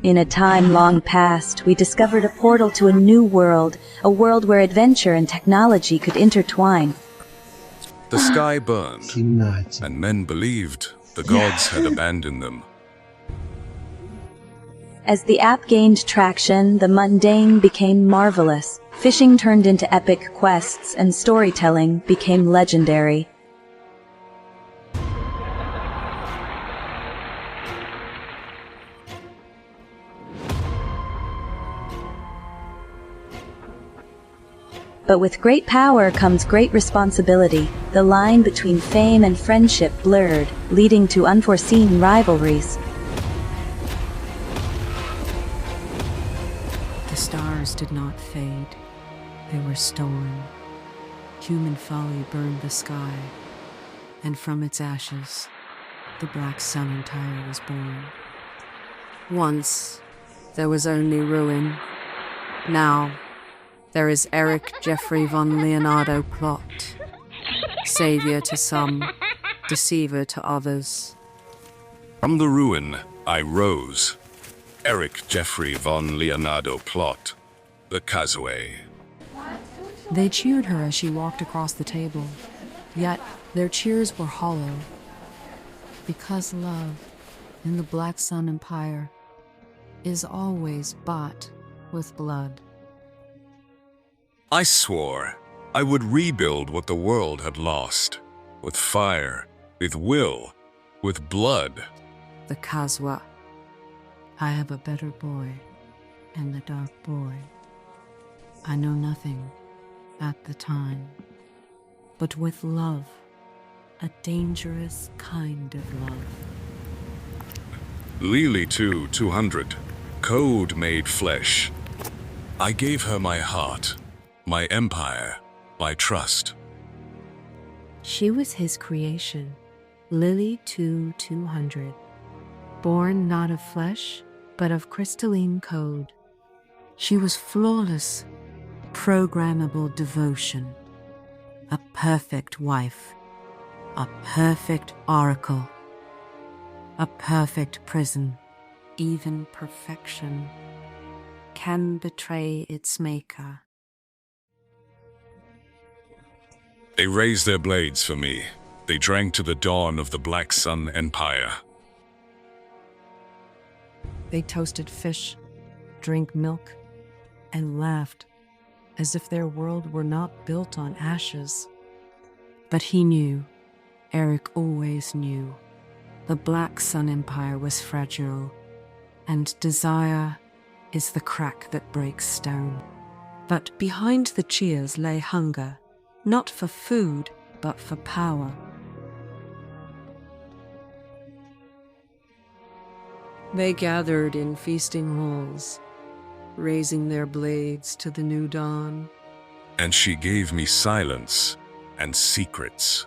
In a time long past, we discovered a portal to a new world, a world where adventure and technology could intertwine. The sky burned, and men believed the gods had abandoned them. As the app gained traction, the mundane became marvelous. Fishing turned into epic quests, and storytelling became legendary. But with great power comes great responsibility. The line between fame and friendship blurred, leading to unforeseen rivalries. The stars did not fade. They were stolen. Human folly burned the sky, and from its ashes, the black Sun Empyre was born. Once, there was only ruin. Now, there is Erik Geoffrey von Leonardo Plott, savior to some, deceiver to others. From the ruin, I rose. Erik Geoffrey von Leonardo Plott, the Kazwëh. They cheered her as she walked across the table, yet their cheers were hollow. Because love, in the Black Sun Empyre, is always bought with blood. I swore I would rebuild what the world had lost, with fire, with will, with blood. The Kazwëh. I have a better boy, and the dark boy. I know nothing at the time, but with love, a dangerous kind of love. Lily 200, code made flesh. I gave her my heart, my empire, my trust. She was his creation, Lily 200, born not of flesh, but of crystalline code. She was flawless, programmable devotion, a perfect wife, a perfect oracle, a perfect prison. Even perfection can betray its maker. They raised their blades for me. They drank to the dawn of the Black Sun Empyre. They toasted fish, drank milk, and laughed as if their world were not built on ashes. But he knew, Erik always knew, the Black Sun Empyre was fragile, and desire is the crack that breaks stone. But behind the cheers lay hunger, not for food, but for power. They gathered in feasting halls, raising their blades to the new dawn. And she gave me silence and secrets.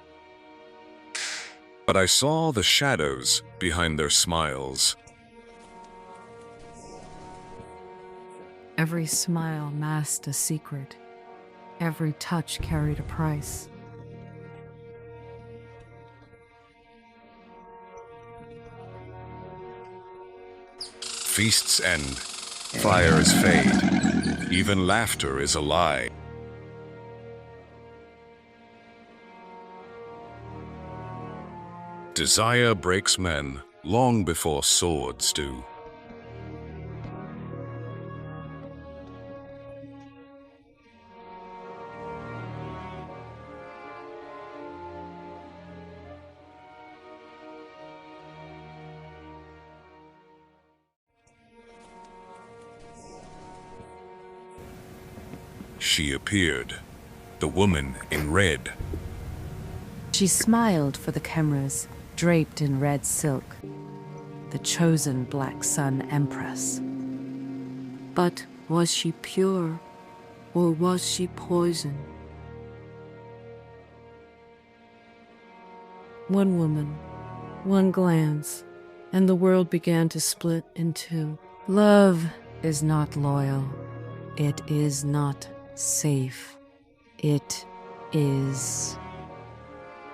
But I saw the shadows behind their smiles. Every smile masked a secret. Every touch carried a price. Feasts end, fires fade, even laughter is a lie. Desire breaks men long before swords do. She appeared, the woman in red. She smiled for the cameras, draped in red silk, the chosen Black Sun Empress. But was she pure, or was she poison? One woman, one glance, and the world began to split in two. Love is not loyal. It is not safe. It is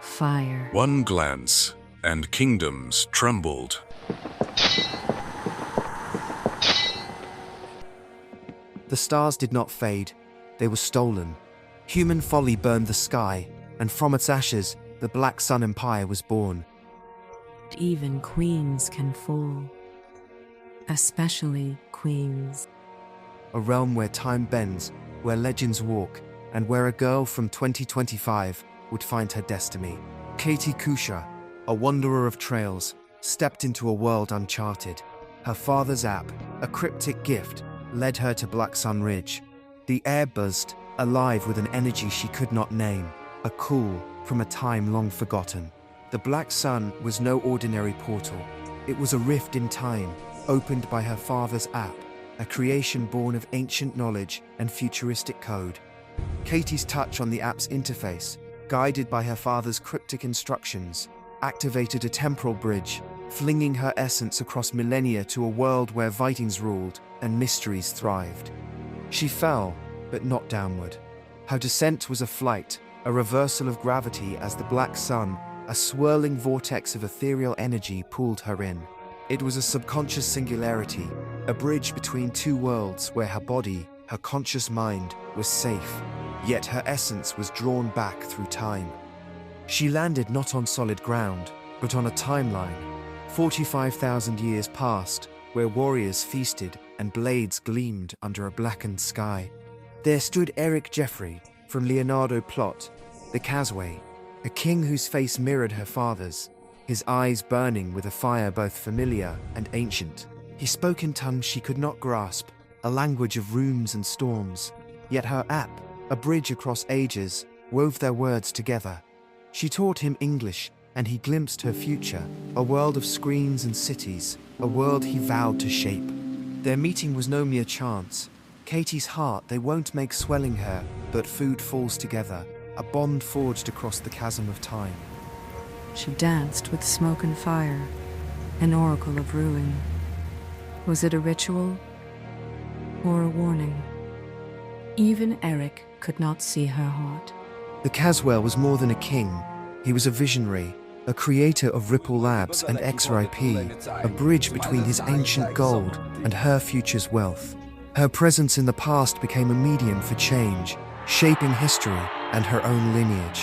fire. One glance, and kingdoms trembled. The stars did not fade, they were stolen. Human folly burned the sky, and from its ashes, the Black Sun Empire was born. Even queens can fall. Especially queens. A realm where time bends, where legends walk, and where a girl from 2025 would find her destiny. Katie Kusha, a wanderer of trails, stepped into a world uncharted. Her father's app, a cryptic gift, led her to Black Sun Ridge. The air buzzed, alive with an energy she could not name, a call from a time long forgotten. The Black Sun was no ordinary portal. It was a rift in time, opened by her father's app, a creation born of ancient knowledge and futuristic code. Katie's touch on the app's interface, guided by her father's cryptic instructions, activated a temporal bridge, flinging her essence across millennia to a world where Vikings ruled and mysteries thrived. She fell, but not downward. Her descent was a flight, a reversal of gravity as the Black Sun, a swirling vortex of ethereal energy, pulled her in. It was a subconscious singularity, a bridge between two worlds where her body, her conscious mind, was safe, yet her essence was drawn back through time. She landed not on solid ground, but on a timeline. 45,000 years passed, where warriors feasted and blades gleamed under a blackened sky. There stood Erik Geoffrey from E.G.Plott, the Kazwëh, a king whose face mirrored her father's, his eyes burning with a fire both familiar and ancient. He spoke in tongues she could not grasp, a language of runes and storms, yet her app, a bridge across ages, wove their words together. She taught him English, and he glimpsed her future, a world of screens and cities, a world he vowed to shape. Their meeting was no mere chance. Katie's heart they won't make swelling her, but food falls together, a bond forged across the chasm of time. She danced with smoke and fire, an oracle of ruin. Was it a ritual or a warning? Even Erik could not see her heart. The Kazwëh was more than a king. He was a visionary, a creator of Ripple Labs and XRIP, a bridge between his ancient gold and her future's wealth. Her presence in the past became a medium for change, shaping history and her own lineage.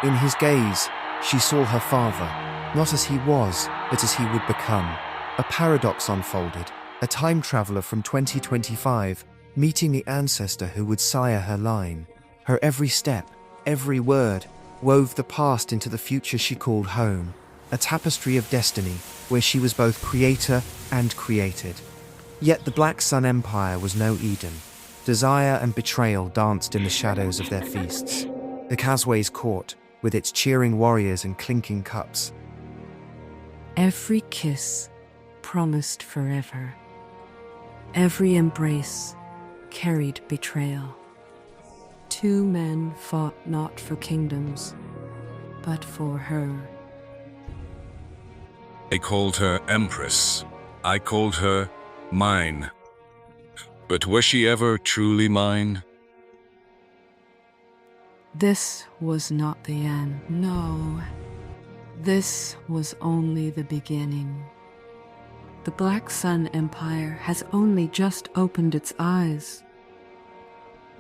In his gaze, she saw her father, not as he was, but as he would become. A paradox unfolded, a time traveler from 2025, meeting the ancestor who would sire her line. Her every step, every word, wove the past into the future she called home, a tapestry of destiny where she was both creator and created. Yet the Black Sun Empire was no Eden. Desire and betrayal danced in the shadows of their feasts. The Kazwëh's court, with its cheering warriors and clinking cups. Every kiss promised forever. Every embrace carried betrayal. Two men fought not for kingdoms, but for her. They called her Empress. I called her mine. But was she ever truly mine? This was not the end, no. This was only the beginning. The Black Sun Empire has only just opened its eyes.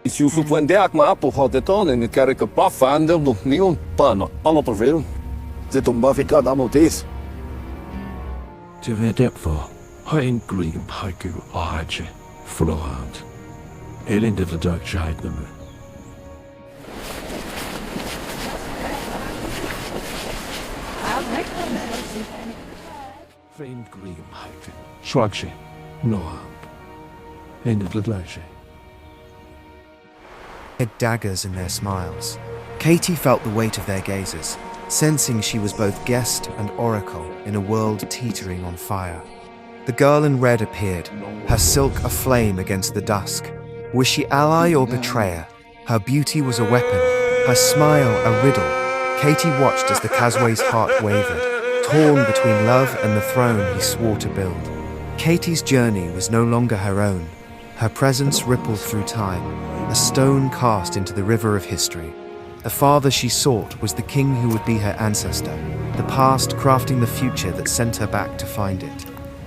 Is you van der maar op had het aan en ik krijg een paar van de nog niet een pan allemaal te veel. Zit om maar ik allemaal deze. Det var derfor har en grim haiku og haje forlåret. Ellen det var dødskjeit med. Fem grim haiku. Schwagje. Noab. En det var Had daggers in their smiles. Katie felt the weight of their gazes, sensing she was both guest and oracle in a world teetering on fire. The girl in red appeared, her silk aflame against the dusk. Was she ally or betrayer? Her beauty was a weapon, her smile a riddle. Katie watched as the Kazwëh's heart wavered, torn between love and the throne he swore to build. Katie's journey was no longer her own. Her presence rippled through time, a stone cast into the river of history. The father she sought was the king who would be her ancestor, the past crafting the future that sent her back to find it.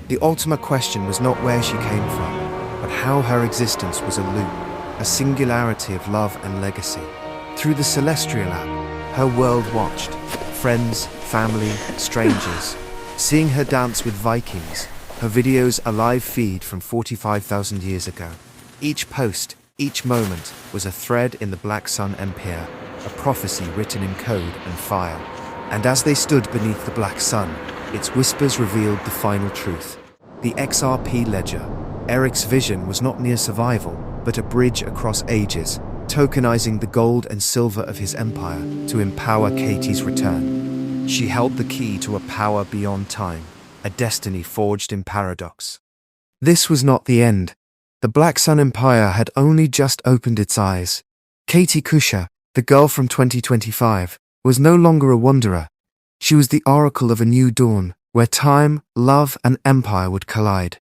The ultimate question was not where she came from, but how her existence was a loop, a singularity of love and legacy. Through the CelestrailApp, her world watched, friends, family, strangers, seeing her dance with Vikings, her videos a live feed from 45,000 years ago. Each post, each moment was a thread in the Black Sun Empyre, a prophecy written in code and fire. And as they stood beneath the Black Sun, its whispers revealed the final truth. The XRP ledger, Erik's vision was not mere survival, but a bridge across ages, tokenizing the gold and silver of his empire to empower Katie's return. She held the key to a power beyond time, a destiny forged in paradox. This was not the end. The Black Sun Empire had only just opened its eyes. Kazwëh, the girl from 2025, was no longer a wanderer. She was the oracle of a new dawn, where time, love, and empire would collide.